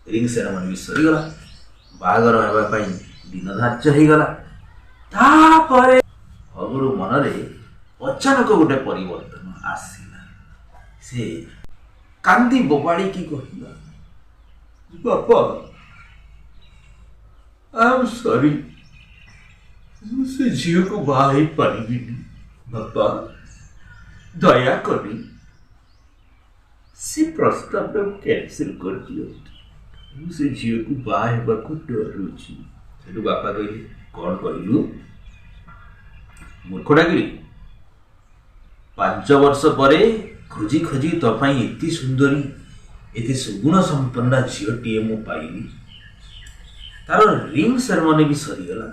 Ring ceremony भी सरीगला बाहागर होगा दिन धार्य होगला तापरे हगुरु मनरे अचानक गोटे परिवर्तन आसला से कांदी बोबाड़ी की कहला बापा आई एम सॉरी से झील को बाहर पारि बापा दया करी से प्रस्ताव कैंसिल कर दियो से झील को बाहर डरुची बापा कहले कौन कहलु मूर्खटागिरी 5 वर्ष पर खोजी खोजी तो एति सुंदरी एति सुगुण संपन्ना झीलटीए मु पाइली तार रिंग सेरेमनी भी सरीगला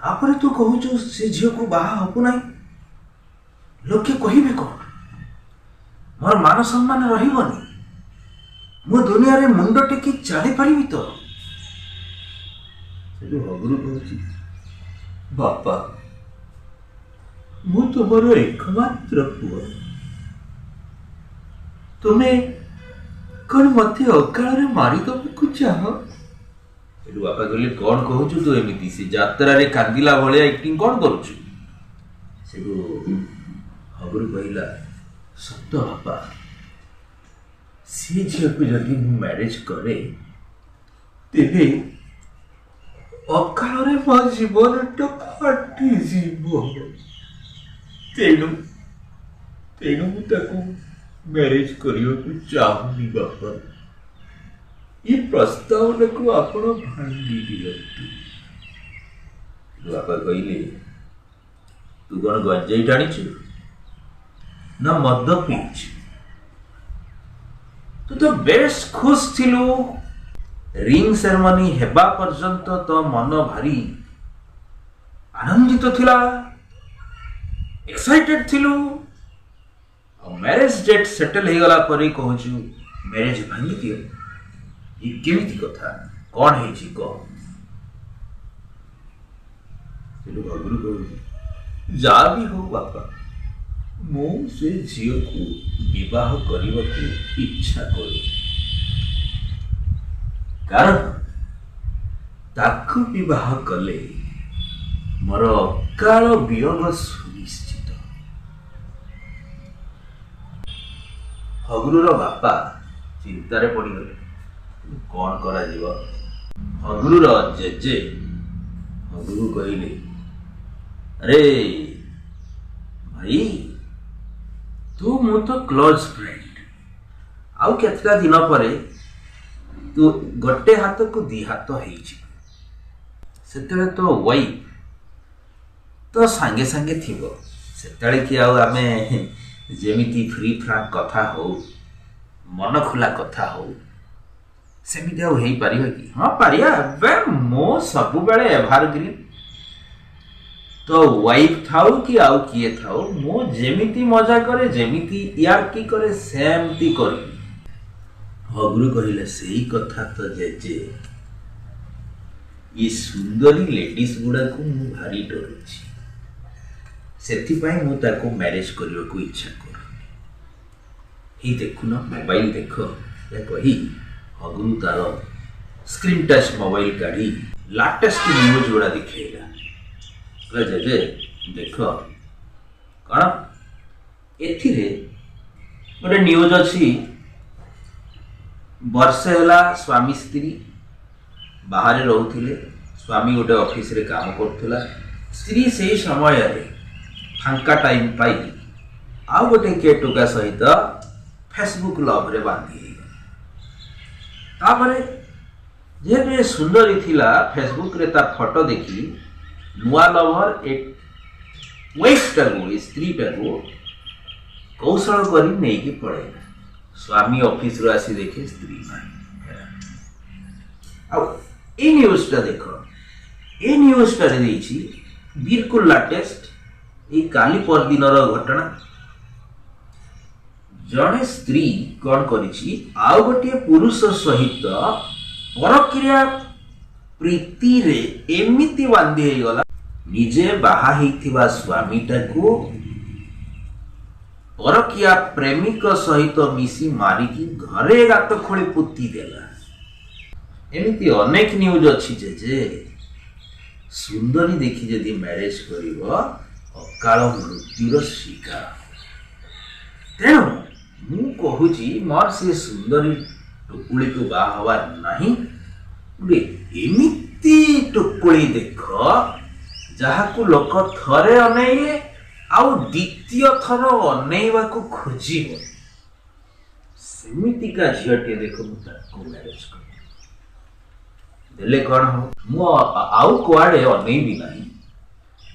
तापर तू कहूचु से झील को बाहा हबु नाही लोके कहिबे कौन मोर मान सम्मान रहिबनी मु दुनिया रे मुंड टेकी चली पारिबी तो से हगुरु कहूची बापा मु तुमर एकमात्र पुआ तुम्हें कौन मत अकाल मारिदे चाह बापा कहले कौन कहूचु तू एमती से यात्रा रे कांदिला भलिया एक्टिंग कौन करूचु से हगुरु कहला सत्य बापा सी झील को जदि मु मैरिज करे तेबे अकाल मो जीवन फाटी जीव तेणु तेणु मुझे मैरिज करने चाहूनी बापा ये प्रस्ताव को आपण भांगी दिलंतु बापा कहले तू कौन गंजाई टाणीचु ना मद पीछ तू तो बेस खुश थिलु रिंग सेरेमनी हेबा पर्यंत तो मन भारी आनंदित थिला एक्साइटेड थिलु मैरिज डेट सेटल हो गला परे कहूचु मैरिज भांगी दियो ये केमिति कथा कौन है जी को हगुरु कहू जा भी हो बापा मु से झील को विवाह करने को इच्छा करू कारण ताकु विवाह कले मोर अकाल वियोग सुनिश्चित हगुरुर बापा चिंतार पड़गले कौन करा जीव हगुरुर जेजे हगुरु कहले अरे भाई तू मो तो क्लोज फ्रेंड आउ केतला दिन पर तू गोटे हाथ को दी हाथ हो तो वाइफ तो सांगे सांगे थिबो सेतळे कि आमे जेमिति फ्री फ्रांक कथा हो मन खुला कथा हो सेमिति आउ हेई पारिबा कि हां पारिया बे मो सब बेले एवरग्रीन तो वाइफ थाउ कि आउ किए थाउ मो जेमिति मजा करे जेमिति यार की करे सेमति करी हगुरु कहले सही कथा तो जेजे ये सुंदरी लेडीज गुड़ा को मु भारी डरुची सेथिपाई मु ताको मैरिज करने को इच्छा कर ही देखु ना मोबाइल देख या कही हगुरु तार स्क्रीन टच मोबाइल काढ़ी लाटेस्ट न्यूज गुड़ा दिखेगा जे देख कौन एथिरे गोटे न्यूज अच्छी वर्षे है स्वामी स्त्री बाहर रोते स्वामी गोटे ऑफिस रे काम करथुला स्त्री से समय फांका टाइम पाई आउ गोटे केटुका सहित फेसबुक लव रे बांधी तापरे जे सुंदरी थिला फेसबुक रे तार फोटो देखी नुआ लवर एक वेस्ट को स्त्री को कौशल करी नहीं कि पड़ेगा स्वामी ऑफिस रो आसी देखे स्त्री ए न्यूज़टा देख ए न्यूज़टा देइछि बिल्कुल लेटेस्ट ए काली पर दिन घटना जड़े स्त्री कौन करिछि आउ गोटे पुरुष सहित परक्रिया प्रीति रे एमिति बांधी हो गला निजे बाहा हिथिबा स्वामीटा को परकिया प्रेमिक सहित मिसी मारिकी घरे गात खोली पुती देला एमती अनेक न्यूज अच्छी जे सुंदरी देखी जदि मैरेज कर अकाल मृत्युर शिकार। तेणु मु कहूची मोर से सुंदरी टुकुली को बाहर नहीं गोटे एमिती टुकुली देख जहाँ को लोक थरे अनेइबे आउ द्वितीय थर अनेइबा को खोजिबे सेमितिका झीटे देख मुझे मैरेज कर देले कौन हो मु आउ कुआड़े अनेइबी नहीं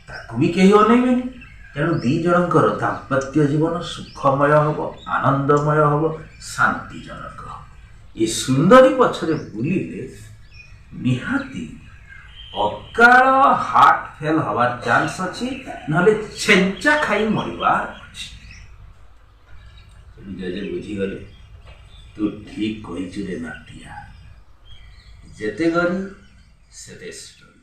ताकू भी कहीं अनेइबेनी। तेणु दी जनकर दाम्पत्य जीवन सुखमय हम आनंदमय हम शांतिजनक ये सुंदरी पछरे बुलिले निहाती अकाल हार्ट फेल हवार चांस अच्छी नले छेंचा खाई मरबार अच्छी बुझीगले तू ठीक कही रे नाटिया जेते गरी सेते स्टोरी।